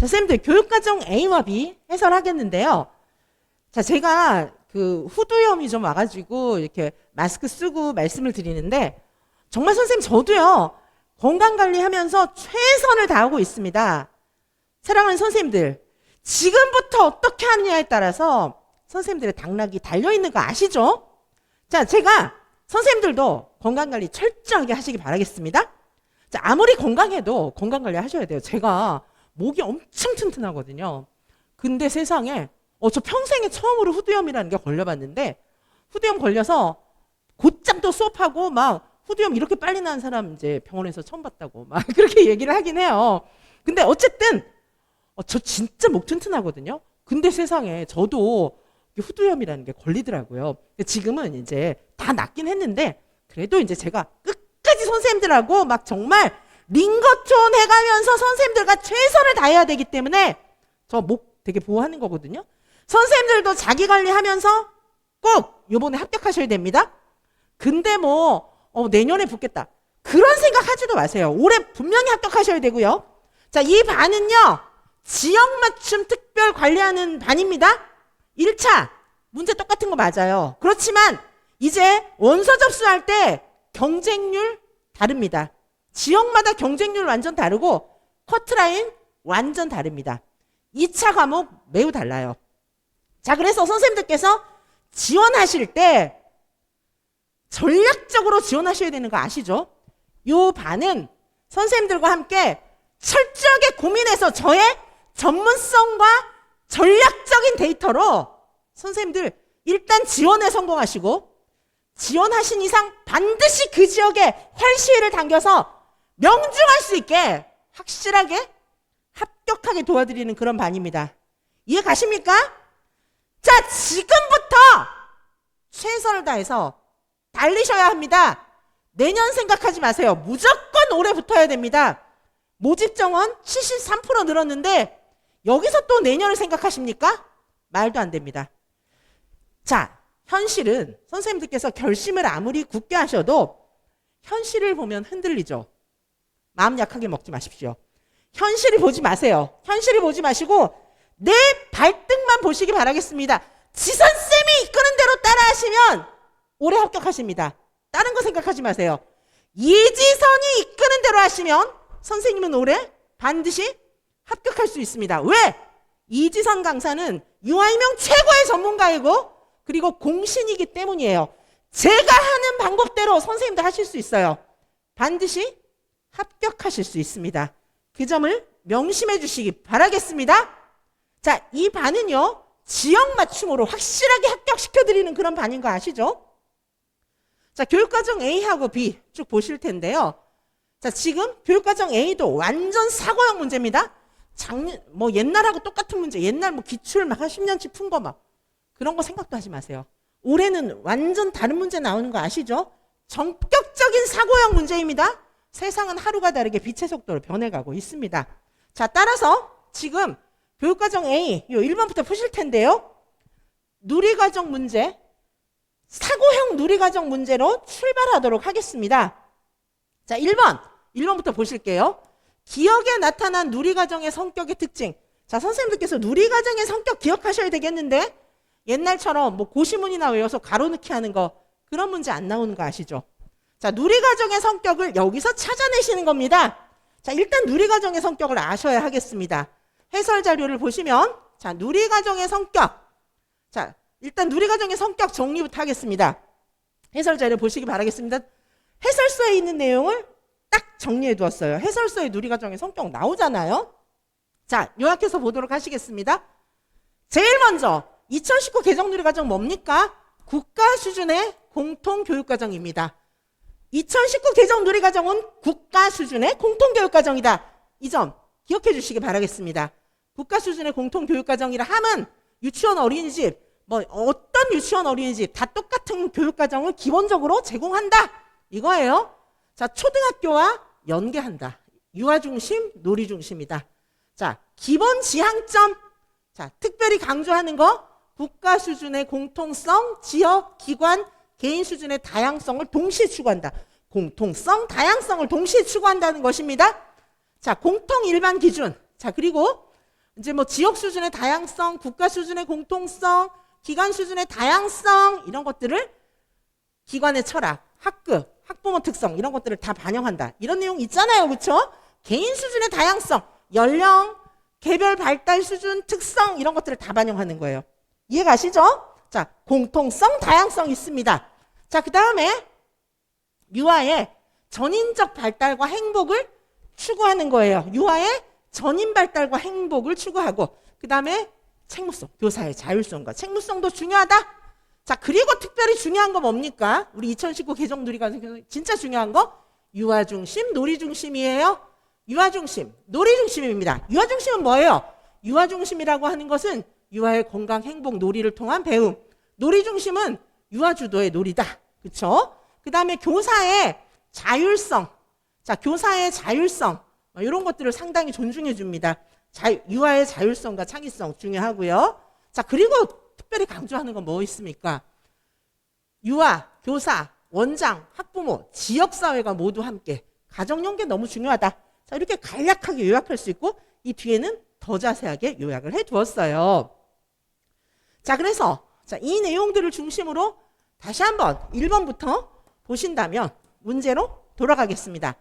자, 쌤들 교육과정 A와 B 해설하겠는데요. 자, 제가 그 후두염이 좀 와가지고 이렇게 마스크 쓰고 말씀을 드리는데 정말 선생님 저도요 건강관리하면서 최선을 다하고 있습니다. 사랑하는 선생님들, 지금부터 어떻게 하느냐에 따라서 선생님들의 당락이 달려있는 거 아시죠? 자, 제가 선생님들도 건강관리 철저하게 하시기 바라겠습니다. 자, 아무리 건강해도 건강관리 하셔야 돼요. 제가 목이 엄청 튼튼하거든요. 근데 세상에 저 평생에 처음으로 후두염이라는 게 걸려봤는데, 후두염 걸려서 곧장 또 수업하고 막 후두염 이렇게 빨리 나는 사람 이제 병원에서 처음 봤다고 막 그렇게 얘기를 하긴 해요. 근데 어쨌든 저 진짜 목 튼튼하거든요. 근데 세상에 저도 후두염이라는 게 걸리더라고요. 지금은 이제 다 낫긴 했는데 그래도 이제 제가 끝까지 선생님들하고 막 정말 링거톤 해가면서 선생님들과 최선을 다해야 되기 때문에 저 목 되게 보호하는 거거든요. 선생님들도 자기 관리하면서 꼭 요번에 합격하셔야 됩니다. 근데 뭐 내년에 붙겠다 그런 생각 하지도 마세요. 올해 분명히 합격하셔야 되고요. 자, 이 반은요 지역 맞춤 특별 관리하는 반입니다. 1차 문제 똑같은 거 맞아요. 그렇지만 이제 원서 접수할 때 경쟁률 다릅니다. 지역마다 경쟁률 완전 다르고 커트라인 완전 다릅니다. 2차 과목 매우 달라요. 자, 그래서 선생님들께서 지원하실 때 전략적으로 지원하셔야 되는 거 아시죠? 요 반은 선생님들과 함께 철저하게 고민해서 저의 전문성과 전략적인 데이터로 선생님들 일단 지원에 성공하시고, 지원하신 이상 반드시 그 지역에 활시위를 당겨서 명중할 수 있게 확실하게 합격하게 도와드리는 그런 반입니다. 이해 가십니까? 자, 지금부터 최선을 다해서 달리셔야 합니다. 내년 생각하지 마세요. 무조건 올해 붙어야 됩니다. 모집 정원 73% 늘었는데 여기서 또 내년을 생각하십니까? 말도 안 됩니다. 자, 현실은 선생님들께서 결심을 아무리 굳게 하셔도 현실을 보면 흔들리죠. 마음 약하게 먹지 마십시오. 현실을 보지 마세요. 현실을 보지 마시고 내 발등만 보시기 바라겠습니다. 지선쌤이 이끄는 대로 따라하시면 올해 합격하십니다. 다른 거 생각하지 마세요. 이지선이 이끄는 대로 하시면 선생님은 올해 반드시 합격할 수 있습니다. 왜? 이지선 강사는 유아이명 최고의 전문가이고 그리고 공신이기 때문이에요. 제가 하는 방법대로 선생님도 하실 수 있어요. 반드시 합격하실 수 있습니다. 그 점을 명심해 주시기 바라겠습니다. 자, 이 반은요 지역 맞춤으로 확실하게 합격시켜드리는 그런 반인 거 아시죠? 자, 교육과정 A하고 B 쭉 보실 텐데요. 자, 지금 교육과정 A도 완전 사고형 문제입니다. 뭐 옛날하고 똑같은 문제, 옛날 뭐 기출 막 한 10년치 푼 거 막 그런 거 생각도 하지 마세요. 올해는 완전 다른 문제 나오는 거 아시죠? 전격적인 사고형 문제입니다. 세상은 하루가 다르게 빛의 속도로 변해가고 있습니다. 자, 따라서 지금 교육과정 A 요 1번부터 푸실 텐데요. 누리과정 문제, 사고형 누리과정 문제로 출발하도록 하겠습니다. 자, 1번부터 보실게요. 기억에 나타난 누리과정의 성격의 특징. 자, 선생님들께서 누리과정의 성격 기억하셔야 되겠는데 옛날처럼 뭐 고시문이나 외워서 가로넣기 하는 거 그런 문제 안 나오는 거 아시죠? 자, 누리과정의 성격을 여기서 찾아내시는 겁니다. 자, 일단 누리과정의 성격을 아셔야 하겠습니다. 해설 자료를 보시면 자, 누리과정의 성격. 자, 일단 누리과정의 성격 정리부터 하겠습니다. 해설 자료 보시기 바라겠습니다. 해설서에 있는 내용을 딱 정리해 두었어요. 해설서에 누리과정의 성격 나오잖아요. 자, 요약해서 보도록 하시겠습니다. 제일 먼저 2019 개정 누리과정 뭡니까? 국가 수준의 공통교육과정입니다. 2019 개정 누리과정은 국가 수준의 공통교육과정이다. 이 점 기억해 주시기 바라겠습니다. 국가 수준의 공통교육과정이라 함은 유치원 어린이집, 뭐 어떤 유치원 어린이집 다 똑같은 교육과정을 기본적으로 제공한다. 이거예요. 자, 초등학교와 연계한다. 유아중심, 놀이중심이다. 자, 기본 지향점. 자, 특별히 강조하는 거 국가 수준의 공통성, 지역, 기관, 개인 수준의 다양성을 동시에 추구한다. 공통성, 다양성을 동시에 추구한다는 것입니다. 자, 공통 일반 기준. 자, 그리고 이제 뭐 지역 수준의 다양성, 국가 수준의 공통성, 기관 수준의 다양성 이런 것들을 기관의 철학, 학급, 학부모 특성 이런 것들을 다 반영한다. 이런 내용 있잖아요. 그렇죠? 개인 수준의 다양성, 연령, 개별 발달 수준, 특성 이런 것들을 다 반영하는 거예요. 이해 가시죠? 자, 공통성, 다양성 있습니다. 자, 그 다음에 유아의 전인적 발달과 행복을 추구하는 거예요. 유아의 전인 발달과 행복을 추구하고 그 다음에 책무성, 교사의 자율성과 책무성도 중요하다. 자, 그리고 특별히 중요한 거 뭡니까? 우리 2019 개정 누리과정 진짜 중요한 거 유아 중심, 놀이 중심이에요. 유아 중심, 놀이 중심입니다. 유아 중심은 뭐예요? 유아 중심이라고 하는 것은 유아의 건강, 행복, 놀이를 통한 배움. 놀이 중심은 유아 주도의 놀이다. 그렇죠? 그 다음에 교사의 자율성. 자, 교사의 자율성. 이런 것들을 상당히 존중해 줍니다. 유아의 자율성과 창의성 중요하고요. 자, 그리고 특별히 강조하는 건 뭐 있습니까? 유아, 교사, 원장, 학부모, 지역사회가 모두 함께. 가정연계 너무 중요하다. 자, 이렇게 간략하게 요약할 수 있고 이 뒤에는 더 자세하게 요약을 해 두었어요. 자, 그래서 자, 이 내용들을 중심으로 다시 한번 1번부터 보신다면 문제로 돌아가겠습니다.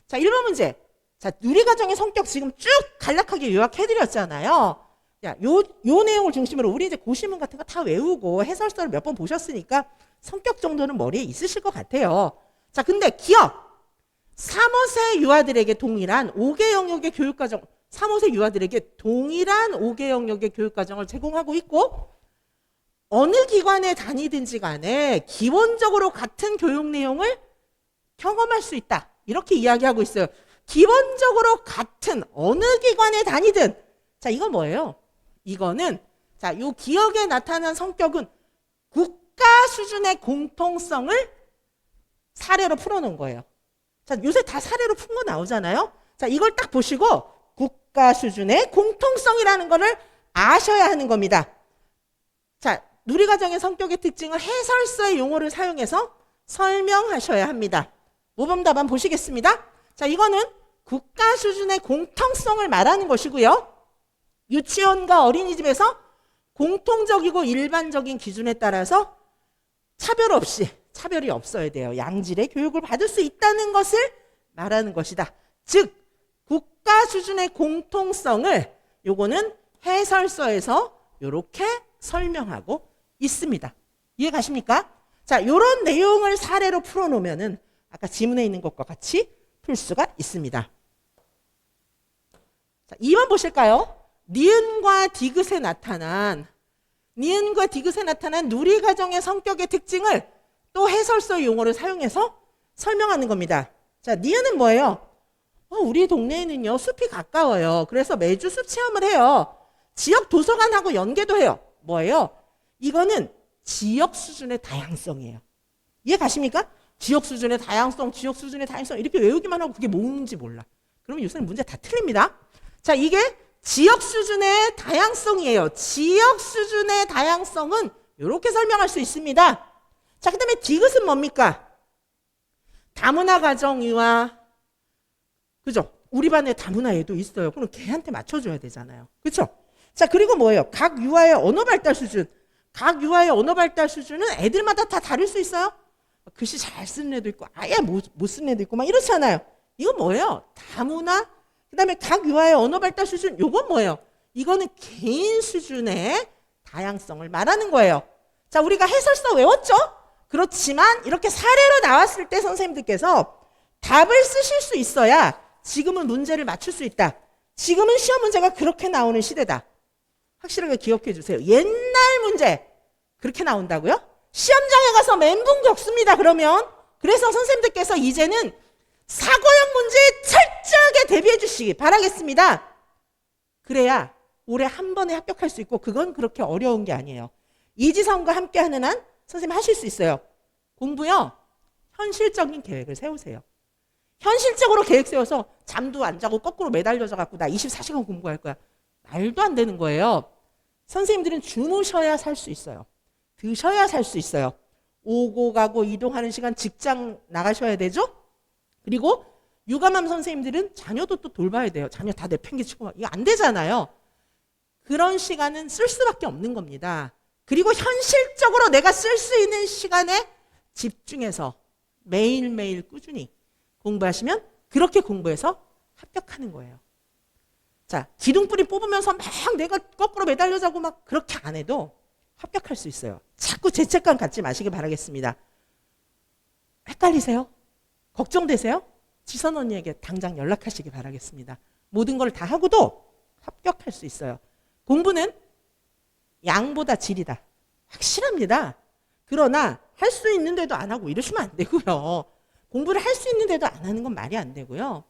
자, 1번 문제. 자, 누리과정의 성격 지금 쭉 간략하게 요약해드렸잖아요. 야, 요 내용을 중심으로 우리 이제 고시문 같은 거 다 외우고 해설서를 몇 번 보셨으니까 성격 정도는 머리에 있으실 것 같아요. 자, 근데 기억. 3호세 유아들에게 동일한 5개 영역의 교육과정, 3호세 유아들에게 동일한 5개 영역의 교육과정을 제공하고 있고 어느 기관에 다니든지 간에 기본적으로 같은 교육 내용을 경험할 수 있다. 이렇게 이야기하고 있어요. 기본적으로 같은 어느 기관에 다니든. 자, 이건 뭐예요? 이거는 자, 요 기억에 나타난 성격은 국가 수준의 공통성을 사례로 풀어놓은 거예요. 자, 요새 다 사례로 푼 거 나오잖아요. 자, 이걸 딱 보시고 국가 수준의 공통성이라는 거를 아셔야 하는 겁니다. 자, 누리과정의 성격의 특징을 해설서의 용어를 사용해서 설명하셔야 합니다. 모범 답안 보시겠습니다. 자, 이거는 국가 수준의 공통성을 말하는 것이고요. 유치원과 어린이집에서 공통적이고 일반적인 기준에 따라서 차별이 없어야 돼요. 양질의 교육을 받을 수 있다는 것을 말하는 것이다. 즉 국가 수준의 공통성을 요거는 해설서에서 이렇게 설명하고 있습니다. 이해 가십니까? 자, 요런 내용을 사례로 풀어놓으면은 아까 지문에 있는 것과 같이 풀 수가 있습니다. 자, 2번 보실까요? 니은과 디귿에 나타난 누리과정의 성격의 특징을 또 해설서 용어를 사용해서 설명하는 겁니다. 자, 니은은 뭐예요? 우리 동네에는요 숲이 가까워요. 그래서 매주 숲 체험을 해요. 지역 도서관하고 연계도 해요. 뭐예요? 이거는 지역 수준의 다양성이에요. 이해 가십니까? 지역 수준의 다양성 이렇게 외우기만 하고 그게 뭔지 몰라. 그러면 요새는 문제 다 틀립니다. 자, 이게 지역 수준의 다양성이에요. 지역 수준의 다양성은 이렇게 설명할 수 있습니다. 자, 그 다음에 디귿은 뭡니까? 다문화 가정 유아. 그죠? 우리 반에 다문화 애도 있어요. 그럼 걔한테 맞춰줘야 되잖아요. 그렇죠? 자, 그리고 뭐예요? 각 유아의 언어 발달 수준. 각 유아의 언어 발달 수준은 애들마다 다 다를 수 있어요. 글씨 잘 쓰는 애도 있고 아예 못 쓰는 애도 있고 막 이렇잖아요. 이건 뭐예요? 다문화. 그 다음에 각 유아의 언어 발달 수준. 이건 뭐예요? 이거는 개인 수준의 다양성을 말하는 거예요. 자, 우리가 해설서 외웠죠? 그렇지만 이렇게 사례로 나왔을 때 선생님들께서 답을 쓰실 수 있어야 지금은 문제를 맞출 수 있다. 지금은 시험 문제가 그렇게 나오는 시대다. 확실하게 기억해 주세요. 옛날 문제 그렇게 나온다고요? 시험장에 가서 멘붕 겪습니다. 그러면 그래서 선생님들께서 이제는 사고형 문제에 철저하게 대비해 주시기 바라겠습니다. 그래야 올해 한 번에 합격할 수 있고 그건 그렇게 어려운 게 아니에요. 이지성과 함께하는 한 선생님 하실 수 있어요. 공부요. 현실적인 계획을 세우세요. 현실적으로 계획 세워서 잠도 안 자고 거꾸로 매달려져 갖고 나 24시간 공부할 거야. 말도 안 되는 거예요. 선생님들은 주무셔야 살 수 있어요. 드셔야 살 수 있어요. 오고 가고 이동하는 시간 직장 나가셔야 되죠? 그리고 육아맘 선생님들은 자녀도 또 돌봐야 돼요. 자녀 다 내팽개치고 막 이거 안 되잖아요. 그런 시간은 쓸 수밖에 없는 겁니다. 그리고 현실적으로 내가 쓸 수 있는 시간에 집중해서 매일매일 꾸준히 공부하시면 그렇게 공부해서 합격하는 거예요. 자, 기둥뿌리 뽑으면서 막 내가 거꾸로 매달려 자고 막 그렇게 안 해도 합격할 수 있어요. 자꾸 죄책감 갖지 마시기 바라겠습니다. 헷갈리세요? 걱정되세요? 지선 언니에게 당장 연락하시기 바라겠습니다. 모든 걸 다 하고도 합격할 수 있어요. 공부는 양보다 질이다. 확실합니다. 그러나 할 수 있는데도 안 하고 이러시면 안 되고요. 공부를 할 수 있는데도 안 하는 건 말이 안 되고요.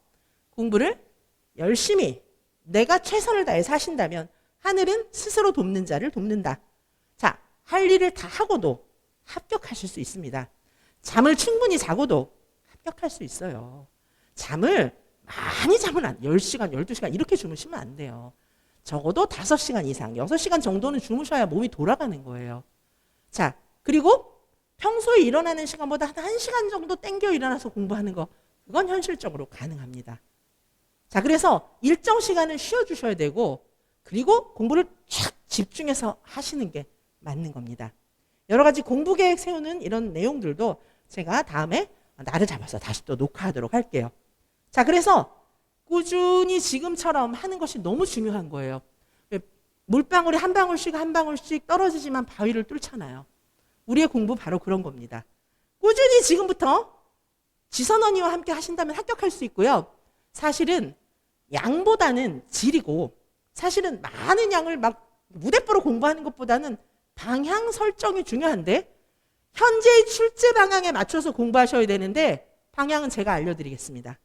공부를 열심히 내가 최선을 다해서 하신다면 하늘은 스스로 돕는 자를 돕는다. 자, 할 일을 다 하고도 합격하실 수 있습니다. 잠을 충분히 자고도 합격할 수 있어요. 잠을 많이 자면 10시간, 12시간 이렇게 주무시면 안 돼요. 적어도 5시간 이상, 6시간 정도는 주무셔야 몸이 돌아가는 거예요. 자, 그리고 평소에 일어나는 시간보다 한 1시간 정도 땡겨 일어나서 공부하는 거, 그건 현실적으로 가능합니다. 자, 그래서 일정 시간은 쉬어주셔야 되고, 그리고 공부를 쫙 집중해서 하시는 게 맞는 겁니다. 여러 가지 공부 계획 세우는 이런 내용들도 제가 다음에 날을 잡아서 다시 또 녹화하도록 할게요. 자, 그래서 꾸준히 지금처럼 하는 것이 너무 중요한 거예요. 물방울이 한 방울씩 한 방울씩 떨어지지만 바위를 뚫잖아요. 우리의 공부 바로 그런 겁니다. 꾸준히 지금부터 지선 언니와 함께 하신다면 합격할 수 있고요. 사실은 양보다는 질이고, 사실은 많은 양을 막 무대뽀로 공부하는 것보다는 방향 설정이 중요한데, 현재의 출제 방향에 맞춰서 공부하셔야 되는데 방향은 제가 알려드리겠습니다.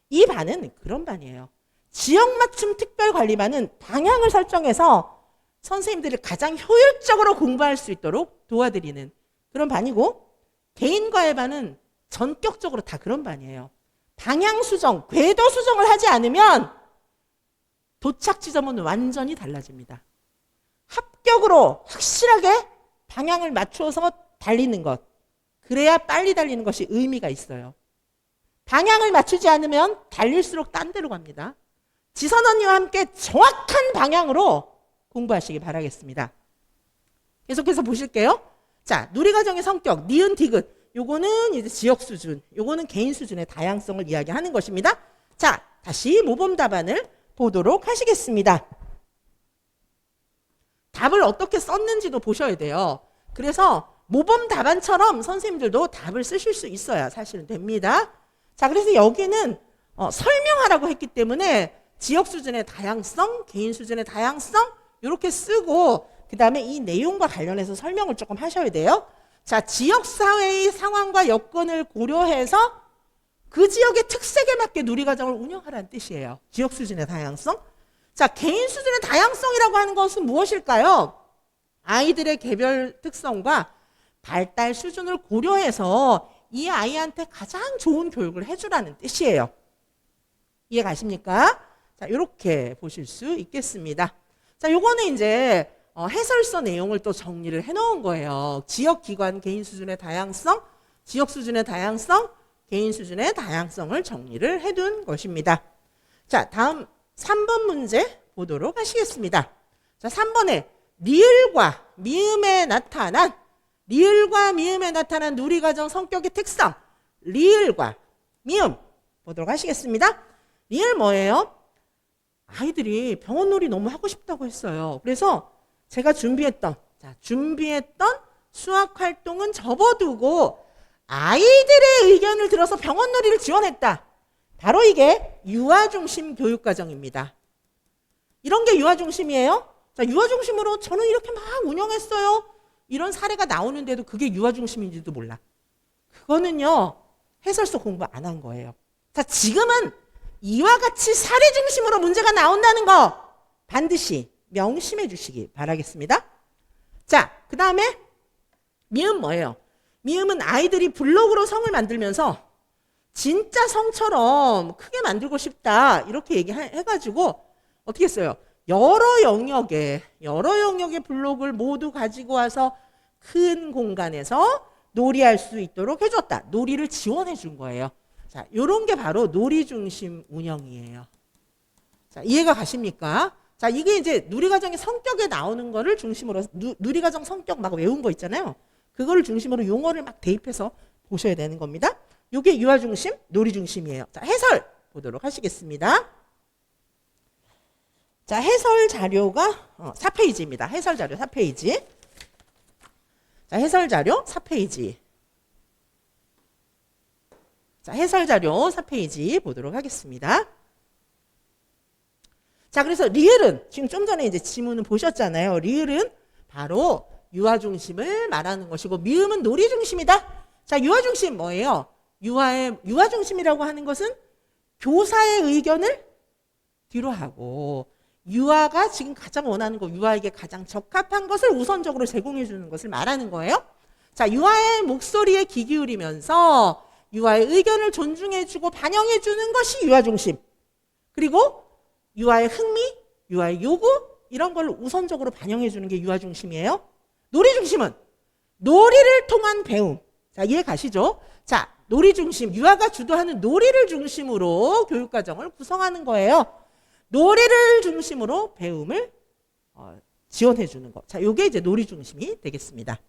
이 반은 그런 반이에요. 지역맞춤 특별관리반은 방향을 설정해서 선생님들이 가장 효율적으로 공부할 수 있도록 도와드리는 그런 반이고, 개인과외반은 전격적으로 다 그런 반이에요. 방향 수정, 궤도 수정을 하지 않으면 도착 지점은 완전히 달라집니다. 합격으로 확실하게 방향을 맞춰서 달리는 것, 그래야 빨리 달리는 것이 의미가 있어요. 방향을 맞추지 않으면 달릴수록 딴 데로 갑니다. 지선 언니와 함께 정확한 방향으로 공부하시기 바라겠습니다. 계속해서 보실게요. 자, 누리과정의 성격, 니은, 디귿. 요거는 이제 지역 수준, 요거는 개인 수준의 다양성을 이야기하는 것입니다. 자, 다시 모범 답안을 보도록 하시겠습니다. 답을 어떻게 썼는지도 보셔야 돼요. 그래서 모범 답안처럼 선생님들도 답을 쓰실 수 있어야 사실은 됩니다. 자, 그래서 여기는 설명하라고 했기 때문에 지역 수준의 다양성, 개인 수준의 다양성 이렇게 쓰고, 그 다음에 이 내용과 관련해서 설명을 조금 하셔야 돼요. 자, 지역사회의 상황과 여건을 고려해서 그 지역의 특색에 맞게 누리과정을 운영하라는 뜻이에요. 지역 수준의 다양성. 자, 개인 수준의 다양성이라고 하는 것은 무엇일까요? 아이들의 개별 특성과 발달 수준을 고려해서 이 아이한테 가장 좋은 교육을 해주라는 뜻이에요. 이해 가십니까? 자, 이렇게 보실 수 있겠습니다. 자, 요거는 이제 해설서 내용을 또 정리를 해놓은 거예요. 지역기관 개인 수준의 다양성, 지역 수준의 다양성, 개인 수준의 다양성을 정리를 해둔 것입니다. 자, 다음 3번 문제 보도록 하시겠습니다. 자, 3번에 리을과 미음에 나타난 누리과정 성격의 특성, 리을과 미음 보도록 하시겠습니다. 리을 뭐예요? 아이들이 병원놀이 너무 하고 싶다고 했어요. 그래서 제가 준비했던 수학 활동은 접어두고 아이들의 의견을 들어서 병원놀이를 지원했다. 바로 이게 유아중심 교육과정입니다. 이런 게 유아중심이에요. 자, 유아중심으로 저는 이렇게 막 운영했어요. 이런 사례가 나오는데도 그게 유아중심인지도 몰라. 그거는요, 해설서 공부 안 한 거예요. 자, 지금은 이와 같이 사례 중심으로 문제가 나온다는 거 반드시 명심해 주시기 바라겠습니다. 자, 그 다음에 미음 뭐예요? 미음은 아이들이 블록으로 성을 만들면서 진짜 성처럼 크게 만들고 싶다 이렇게 얘기해가지고 어떻게 했어요? 여러 영역의 블록을 모두 가지고 와서 큰 공간에서 놀이할 수 있도록 해줬다. 놀이를 지원해 준 거예요. 자, 요런 게 바로 놀이 중심 운영이에요. 자, 이해가 가십니까? 자, 이게 이제 누리과정의 성격에 나오는 거를 중심으로 누리과정 성격 막 외운 거 있잖아요. 그거를 중심으로 용어를 막 대입해서 보셔야 되는 겁니다. 이게 유아 중심, 놀이 중심이에요. 자, 해설 보도록 하시겠습니다. 자, 해설 자료가 4페이지입니다. 해설 자료 4페이지. 자, 해설 자료 4페이지. 자, 해설 자료 4페이지 보도록 하겠습니다. 자, 그래서 리을은 지금 좀 전에 이제 지문을 보셨잖아요. 리을은 바로 유아 중심을 말하는 것이고 미음은 놀이 중심이다. 자, 유아 중심 뭐예요? 유아 중심이라고 하는 것은 교사의 의견을 뒤로 하고 유아가 지금 가장 원하는 거, 유아에게 가장 적합한 것을 우선적으로 제공해 주는 것을 말하는 거예요. 자, 유아의 목소리에 귀 기울이면서 유아의 의견을 존중해 주고 반영해 주는 것이 유아 중심. 그리고 유아의 흥미, 유아의 요구 이런 걸 우선적으로 반영해 주는 게 유아 중심이에요. 놀이 중심은 놀이를 통한 배움. 자, 이해 가시죠? 자, 놀이 중심, 유아가 주도하는 놀이를 중심으로 교육과정을 구성하는 거예요. 놀이를 중심으로 배움을 지원해 주는 거. 자, 요게 이제 놀이 중심이 되겠습니다.